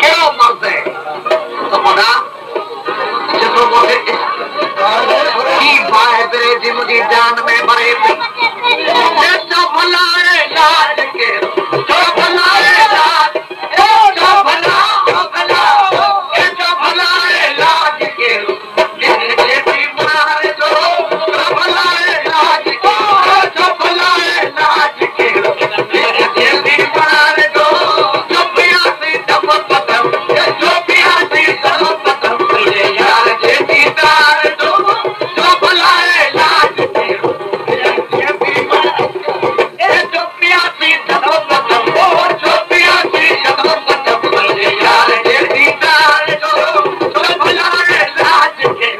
क्या मर्द है तो पता जो मुझे की बाय तेरे जी मुझी जान में भरे जो भला है लाज के जो भला है लाज जो भला है लाज के तेरे भी मार जो भला है लाज के जो भला है लाज के तेरे भी मार जो पिया से दब पतम जो पिया से दब पतम यार जे दीदार जो भला है लाज के तेरे भी मार जो पिया से दब पतम जो पिया से दब पतम यार जे दीदार जो भला है लाज के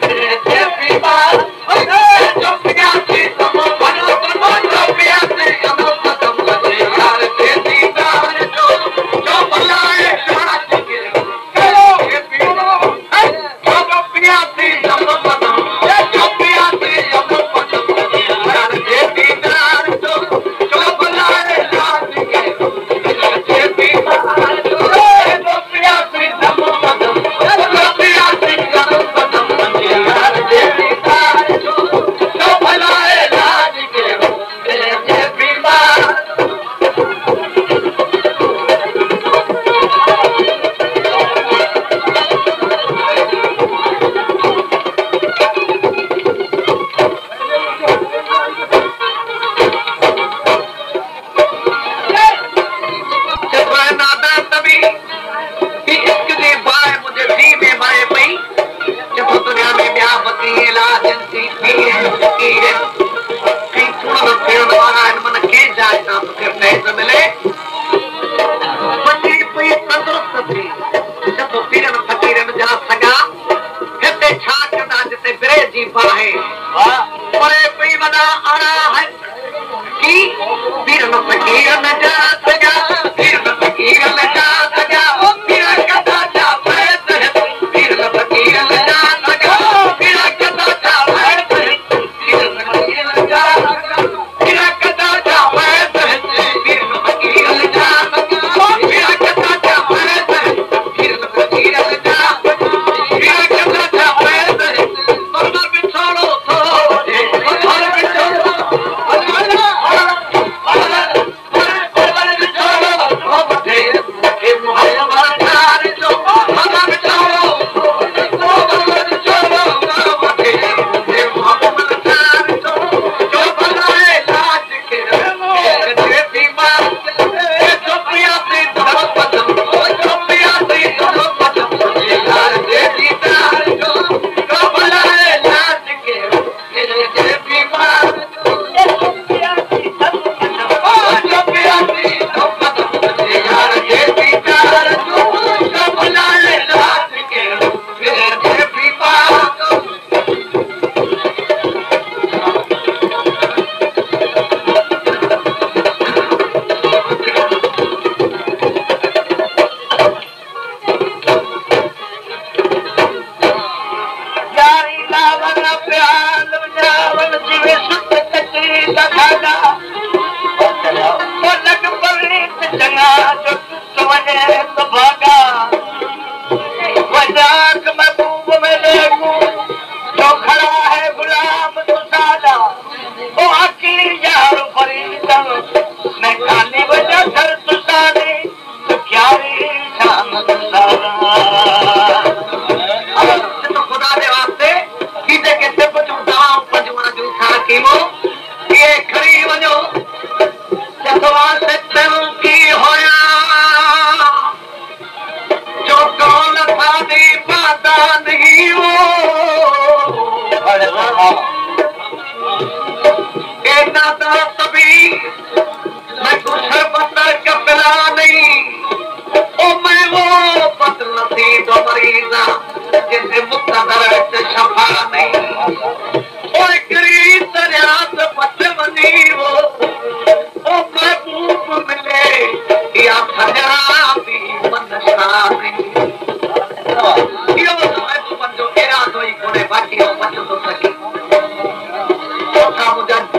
तेरे भी मार जो पिया से दब पतम जो पिया से दब पतम यार जे दीदार जो भला है लाज के तेरे भी मार जो पिया से दब पतम जो पिया से दब पतम यार जे दीदार जो भला है लाज के तेरे भी मार जो पिया से दब पतम जो पिया से दब पतम यार जे दीदार जो भला है लाज के तेरे भी मार जब मैं नादान तभी कि इश्क दे बाय मुझे जी में मारे पई जब दुनिया में ब्याह बती इलाज थी है कि थोड़ा फेरन वाला मन के जाए ना तो फिर नहीं मिले बची पई तंदुरुस्त थी जब पीरन फकीरन जा सगा हिते छा कंदा जिते बिरे जी बाहे परे पई वदा आना है कि पीरन फकीरन जा सगा पीरन फकीरन जा सगा पीरन कदा जा पैद पीरन फकीरन जा सगा पीरन कदा जा पैद पीरन फकीरन जा सगा पीरन कदा जा पैद पीरन फकीरन जा सगा पीरन कदा जा पैद पीरन फकीरन जा पीरन कदा जा पैद मरना बिछोड़ो थोड़े मरना बिछोड़ो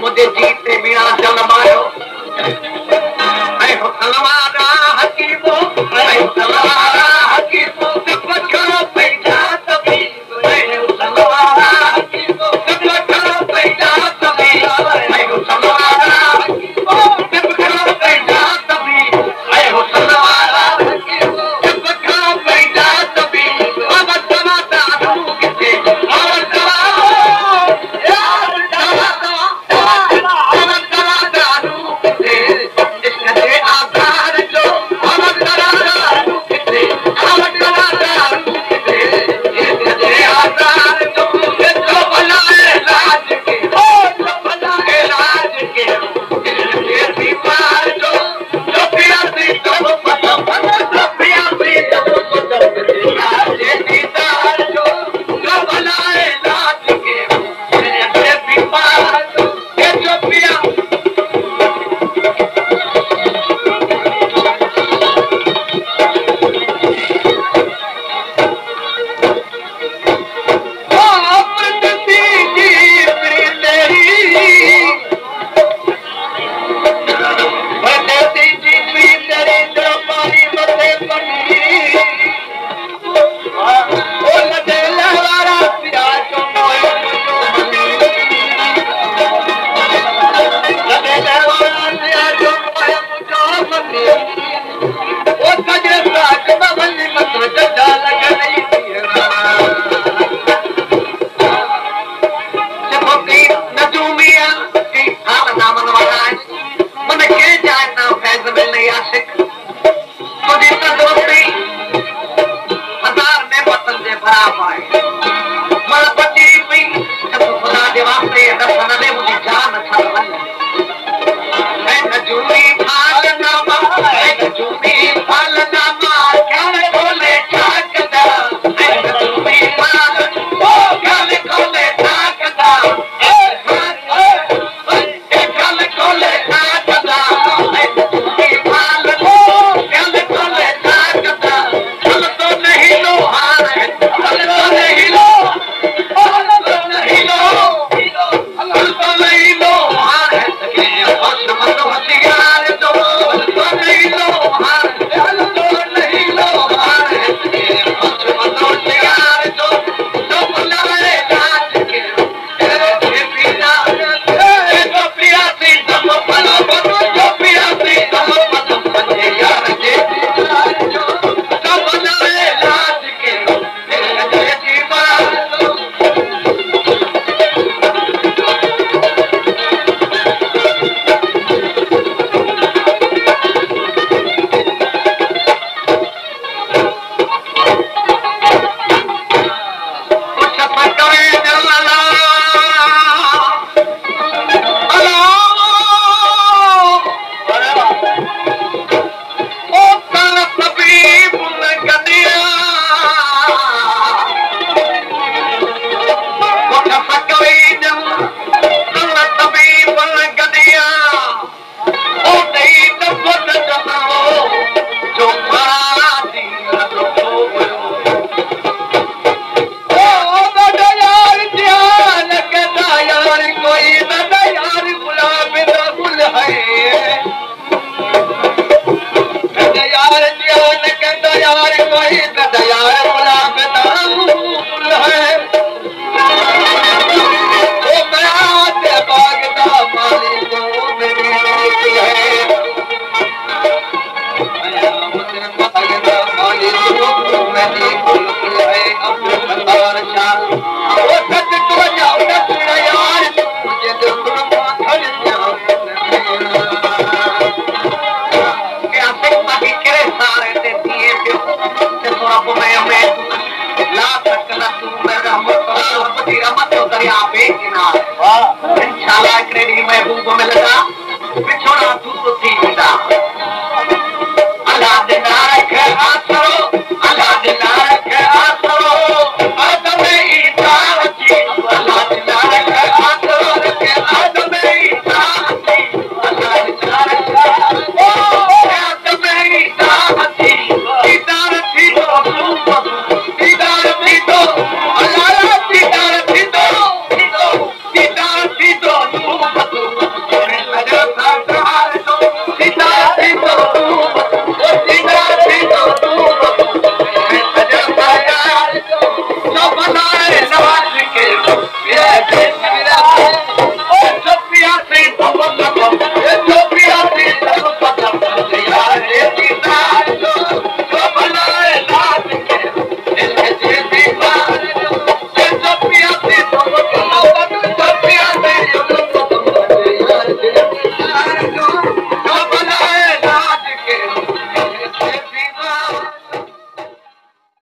मुझे जीते बिना जन्म आयो ऐ हो तलवारा हकीमो ऐ तलवारा ला सकल तू रहमत रहमती रहमत दरिया बेकिनार इंशाल्लाह हिकिड़े ॾींहुं महबूब मिलंदा विछोड़ा दूर थी वेंदा